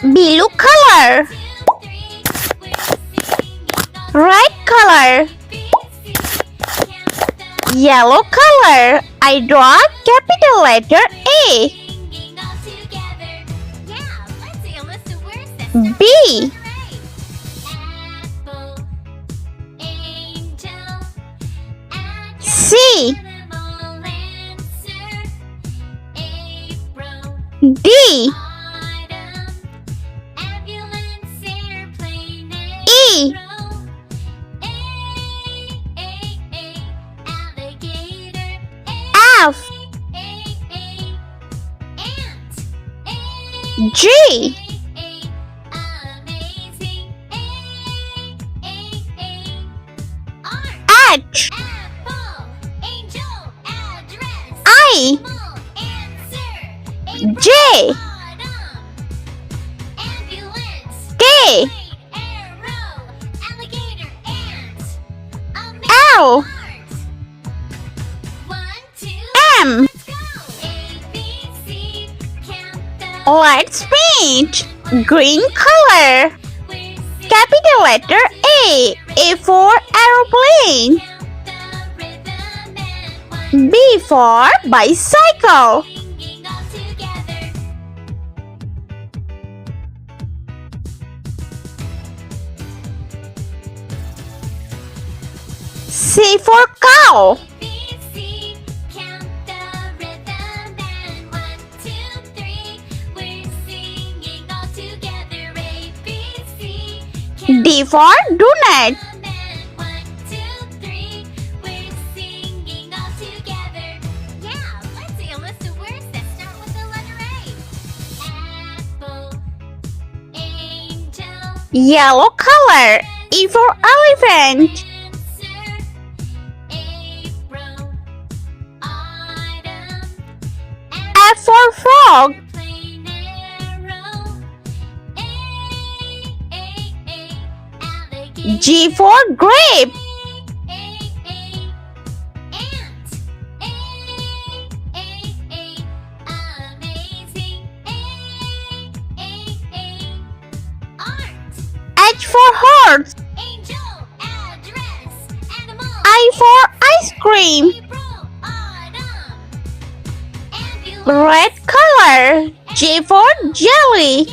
Blue color. Red color. Yellow color. I draw capital letter A. B. C. D. E. F. G. H. I. J. K. L. M. Let's paint. Green color. Capital letter A. A for aeroplane. B for bicycle. C for cow. D for donut. Yellow color. E for elephant. F for frog. G for grape. H for horse. I for ice cream. Red color. J for jelly.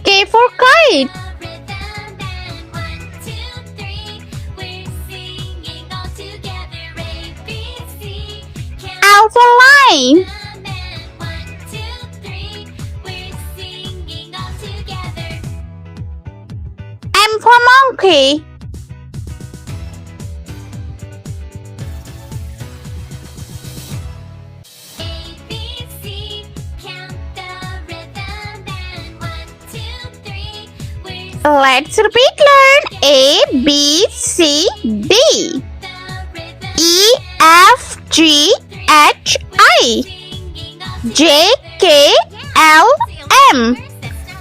K for kite. L for line. M for monkey. Let's repeat learn A, B, C, D, E, F, G, H, I, J, K, L, M.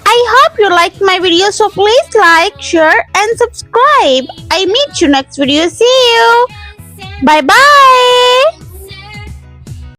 I hope you liked my video, so please like, share and subscribe. I meet you next video. See you. Bye bye.